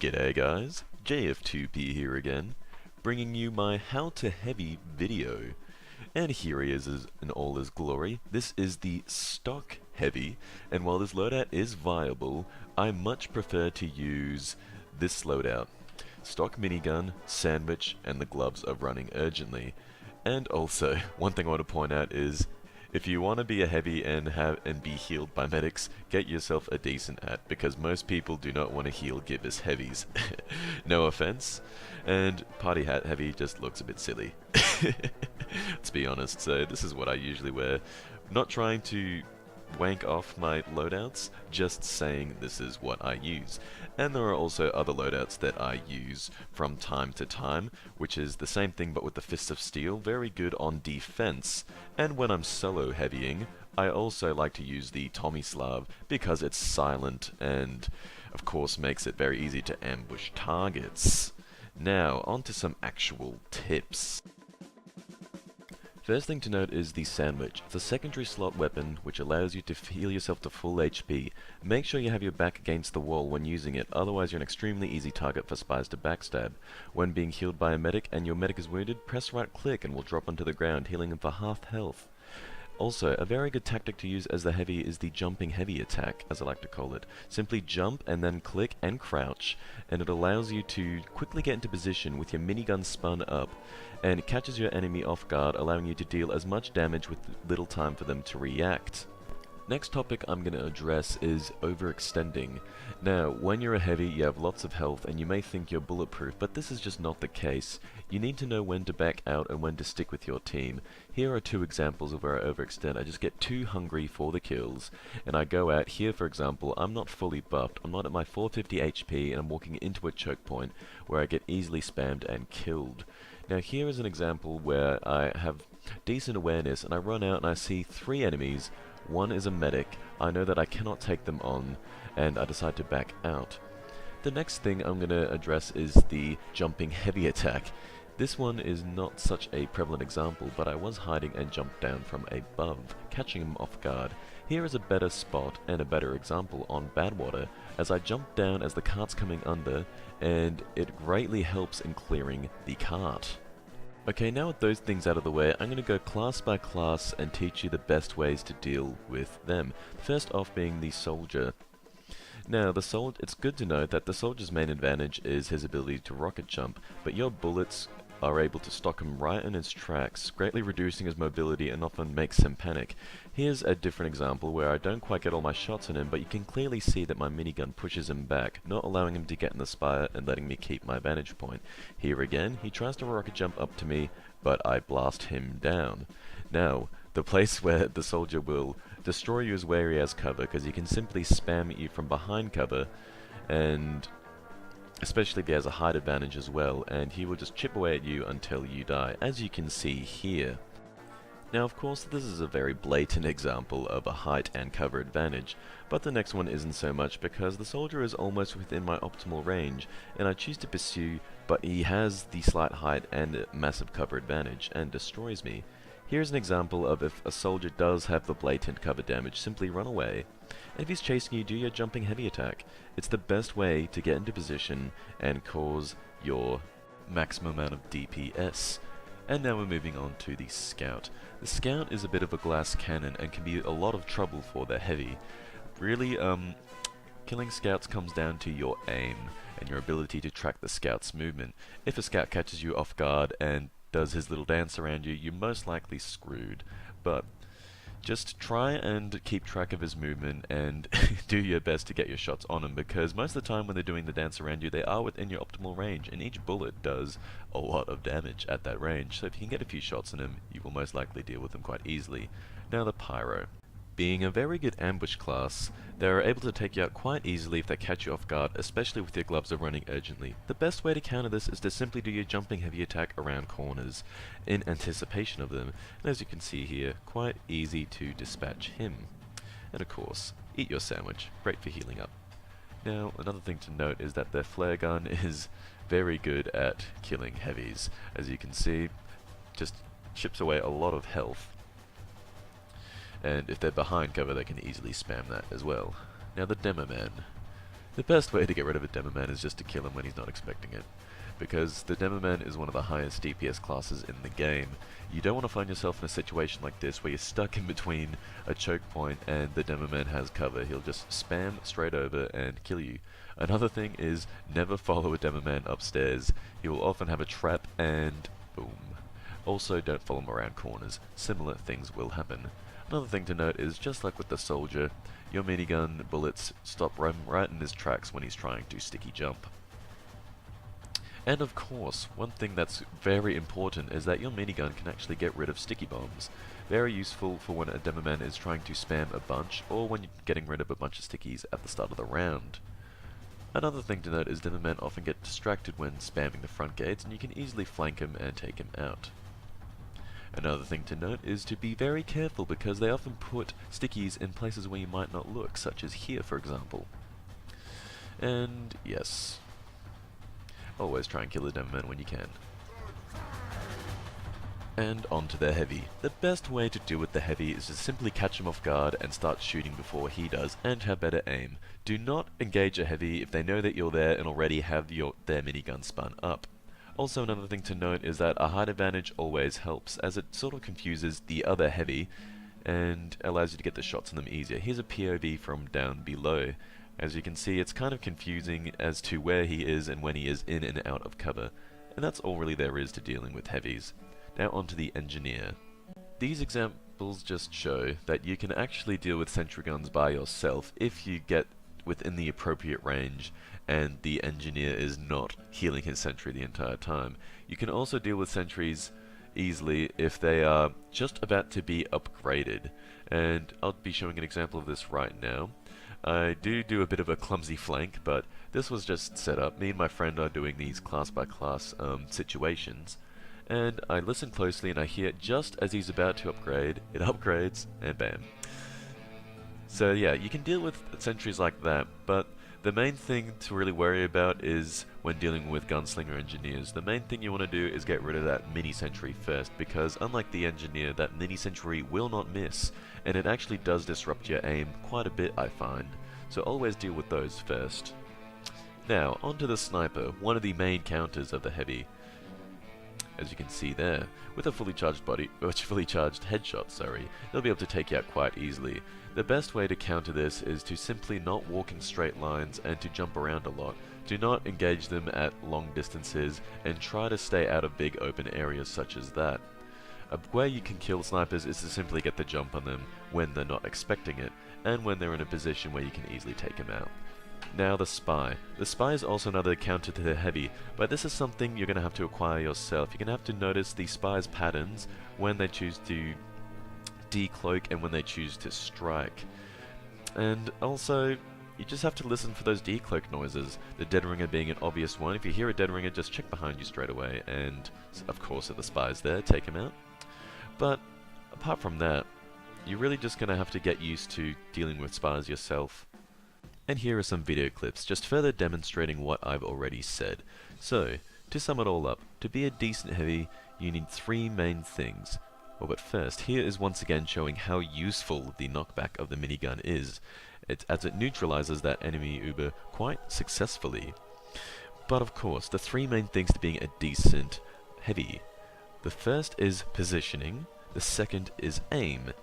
G'day guys, jF2P here again, bringing you my How to Heavy video. And here he is in all his glory. This is the stock heavy, and while this loadout is viable, I much prefer to use this loadout. Stock minigun, sandwich, and the gloves are running urgently. And also, one thing I want to point out is, if you want to be a heavy and be healed by medics, get yourself a decent at, because most people do not want to heal givers heavies. No offense. And party hat heavy just looks a bit silly. Let's be honest, so this is what I usually wear. Not trying to wank off my loadouts, just saying this is what I use. And there are also other loadouts that I use from time to time, which is the same thing but with the Fist of Steel, very good on defense. And when I'm solo heavying, I also like to use the Tomislav because it's silent and of course makes it very easy to ambush targets. Now, on to some actual tips. First thing to note is the sandwich. It's a secondary slot weapon which allows you to heal yourself to full HP. Make sure you have your back against the wall when using it, otherwise you're an extremely easy target for spies to backstab. When being healed by a medic and your medic is wounded, press right click and will drop onto the ground, healing him for half health. Also, a very good tactic to use as the heavy is the jumping heavy attack, as I like to call it. Simply jump and then click and crouch, and it allows you to quickly get into position with your minigun spun up, and it catches your enemy off guard, allowing you to deal as much damage with little time for them to react. Next topic I'm going to address is overextending. Now, when you're a heavy, you have lots of health and you may think you're bulletproof, but this is just not the case. You need to know when to back out and when to stick with your team. Here are two examples of where I overextend. I just get too hungry for the kills, and I go out. Here, for example, I'm not fully buffed. I'm not at my 450 HP, and I'm walking into a choke point where I get easily spammed and killed. Now, here is an example where I have decent awareness, and I run out and I see 3 enemies. One is a medic. I know that I cannot take them on, and I decide to back out. The next thing I'm going to address is the jumping heavy attack. This one is not such a prevalent example, but I was hiding and jumped down from above, catching him off guard. Here is a better spot and a better example on Badwater, as I jump down as the cart's coming under, and it greatly helps in clearing the cart. Okay, now with those things out of the way, I'm going to go class by class and teach you the best ways to deal with them. First off being the soldier. Now, it's good to know that the soldier's main advantage is his ability to rocket jump, but your bullets are able to stock him right in his tracks, greatly reducing his mobility and often makes him panic. Here's a different example where I don't quite get all my shots on him, but you can clearly see that my minigun pushes him back, not allowing him to get in the spire and letting me keep my vantage point. Here again, he tries to rocket jump up to me, but I blast him down. Now, the place where the soldier will destroy you is where he has cover, because he can simply spam you from behind cover, and especially if he has a height advantage as well, and he will just chip away at you until you die, as you can see here. Now, of course, this is a very blatant example of a height and cover advantage, but the next one isn't so much because the soldier is almost within my optimal range, and I choose to pursue, but he has the slight height and massive cover advantage, and destroys me. Here's an example of if a soldier does have the blatant cover damage, simply run away. And if he's chasing you, do your jumping heavy attack. It's the best way to get into position and cause your maximum amount of DPS. And now we're moving on to the scout. The scout is a bit of a glass cannon and can be a lot of trouble for the heavy. Really, killing scouts comes down to your aim and your ability to track the scout's movement. If a scout catches you off guard and does his little dance around you, you're most likely screwed. But just try and keep track of his movement and do your best to get your shots on him, because most of the time when they're doing the dance around you, they are within your optimal range, and each bullet does a lot of damage at that range. So if you can get a few shots on him, you will most likely deal with them quite easily. Now the pyro. Being a very good ambush class, they are able to take you out quite easily if they catch you off guard, especially with your gloves are running urgently. The best way to counter this is to simply do your jumping heavy attack around corners, in anticipation of them, and as you can see here, quite easy to dispatch him. And of course, eat your sandwich, great for healing up. Now, another thing to note is that their flare gun is very good at killing heavies. As you can see, just chips away a lot of health. And if they're behind cover, they can easily spam that as well. Now the Demoman. The best way to get rid of a Demoman is just to kill him when he's not expecting it, because the Demoman is one of the highest DPS classes in the game. You don't want to find yourself in a situation like this where you're stuck in between a choke point and the Demoman has cover. He'll just spam straight over and kill you. Another thing is never follow a Demoman upstairs. He will often have a trap and boom. Also, don't follow him around corners. Similar things will happen. Another thing to note is, just like with the soldier, your minigun bullets stop right in his tracks when he's trying to sticky jump. And of course, one thing that's very important is that your minigun can actually get rid of sticky bombs. Very useful for when a Demoman is trying to spam a bunch, or when you're getting rid of a bunch of stickies at the start of the round. Another thing to note is Demoman often get distracted when spamming the front gates, and you can easily flank him and take him out. Another thing to note is to be very careful, because they often put stickies in places where you might not look, such as here for example. And yes, always try and kill the Demoman when you can. And on to the heavy. The best way to deal with the heavy is to simply catch him off guard and start shooting before he does, and have better aim. Do not engage a heavy if they know that you're there and already have their minigun spun up. Also, another thing to note is that a height advantage always helps, as it sort of confuses the other heavy and allows you to get the shots on them easier. Here's a POV from down below. As you can see, it's kind of confusing as to where he is and when he is in and out of cover, and that's all really there is to dealing with heavies. Now onto the engineer. These examples just show that you can actually deal with sentry guns by yourself if you get within the appropriate range and the engineer is not healing his sentry the entire time. You can also deal with sentries easily if they are just about to be upgraded, and I'll be showing an example of this right now. I do a bit of a clumsy flank, but this was just set up. Me and my friend are doing these class by class situations, and I listen closely and I hear just as he's about to upgrade, it upgrades, and bam. So yeah, you can deal with sentries like that, but the main thing to really worry about is when dealing with gunslinger engineers. The main thing you want to do is get rid of that mini sentry first, because unlike the engineer, that mini sentry will not miss, and it actually does disrupt your aim quite a bit, I find. So always deal with those first. Now, onto the sniper, one of the main counters of the heavy. As you can see there, with a fully charged headshot, they'll be able to take you out quite easily. The best way to counter this is to simply not walk in straight lines and to jump around a lot. Do not engage them at long distances and try to stay out of big open areas such as that. A way you can kill snipers is to simply get the jump on them when they're not expecting it, and when they're in a position where you can easily take them out. Now the spy. The spy is also another counter to the heavy, but this is something you're going to have to acquire yourself. You're going to have to notice the spy's patterns when they choose to decloak and when they choose to strike. And also, you just have to listen for those decloak noises, the dead ringer being an obvious one. If you hear a dead ringer, just check behind you straight away, and of course if the spy's there, take him out. But apart from that, you're really just going to have to get used to dealing with spies yourself. And here are some video clips, just further demonstrating what I've already said. So, to sum it all up, to be a decent heavy, you need three main things. Well, but first, here is once again showing how useful the knockback of the minigun is, as it neutralizes that enemy Uber quite successfully. But of course, the three main things to being a decent heavy. The first is positioning, the second is aim,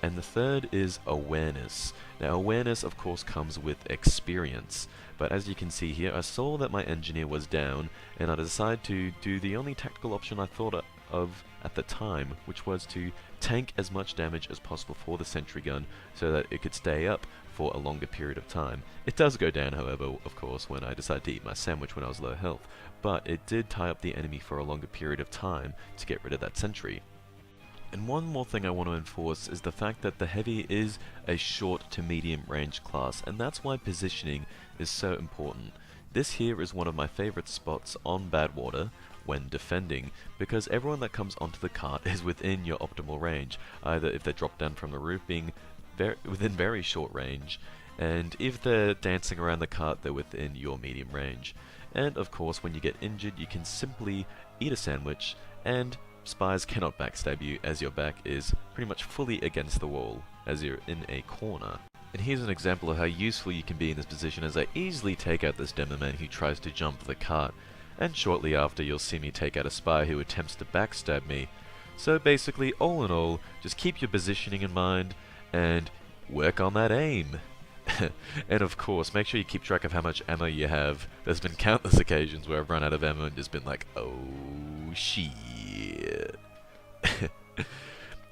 and the third is awareness. Now awareness of course comes with experience, but as you can see here, I saw that my engineer was down, and I decided to do the only tactical option I thought of at the time, which was to tank as much damage as possible for the sentry gun so that it could stay up for a longer period of time. It does go down, however, of course, when I decided to eat my sandwich when I was low health, but it did tie up the enemy for a longer period of time to get rid of that sentry. And one more thing I want to enforce is the fact that the heavy is a short to medium range class, and that's why positioning is so important. This here is one of my favorite spots on Badwater when defending, because everyone that comes onto the cart is within your optimal range, either if they drop down from the roof being within very short range, and if they're dancing around the cart they're within your medium range. And of course when you get injured you can simply eat a sandwich, and spies cannot backstab you as your back is pretty much fully against the wall as you're in a corner. And here's an example of how useful you can be in this position, as I easily take out this Demoman who tries to jump the cart, and shortly after you'll see me take out a spy who attempts to backstab me. So basically, all in all, just keep your positioning in mind and work on that aim. And of course, make sure you keep track of how much ammo you have. There's been countless occasions where I've run out of ammo and just been like, oh shit.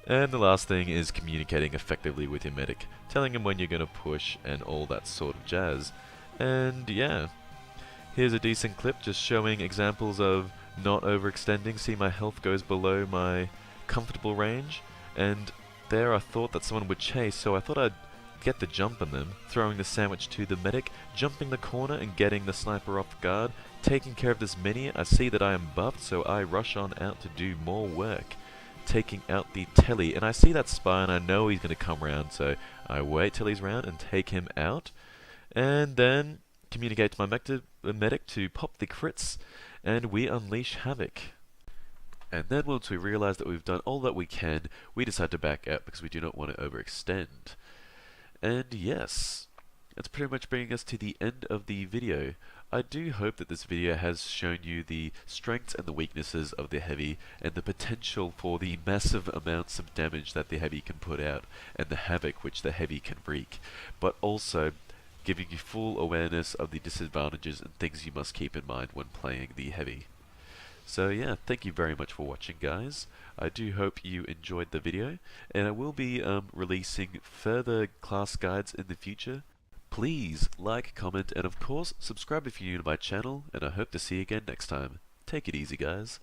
And the last thing is communicating effectively with your medic, telling him when you're going to push and all that sort of jazz. And yeah, here's a decent clip just showing examples of not overextending. See, my health goes below my comfortable range, and there I thought that someone would chase, so I thought I'd get the jump on them, throwing the sandwich to the medic, jumping the corner and getting the sniper off guard, taking care of this mini. I see that I am buffed, so I rush on out to do more work, taking out the telly, and I see that spy and I know he's going to come round, so I wait till he's round and take him out, and then communicate to my medic to pop the crits, and we unleash havoc. And then once we realize that we've done all that we can, we decide to back out because we do not want to overextend. And yes, that's pretty much bringing us to the end of the video. I do hope that this video has shown you the strengths and the weaknesses of the heavy, and the potential for the massive amounts of damage that the heavy can put out, and the havoc which the heavy can wreak, but also giving you full awareness of the disadvantages and things you must keep in mind when playing the heavy. So yeah, thank you very much for watching, guys. I do hope you enjoyed the video, and I will be releasing further class guides in the future. Please like, comment, and of course subscribe if you're new to my channel, and I hope to see you again next time. Take it easy, guys.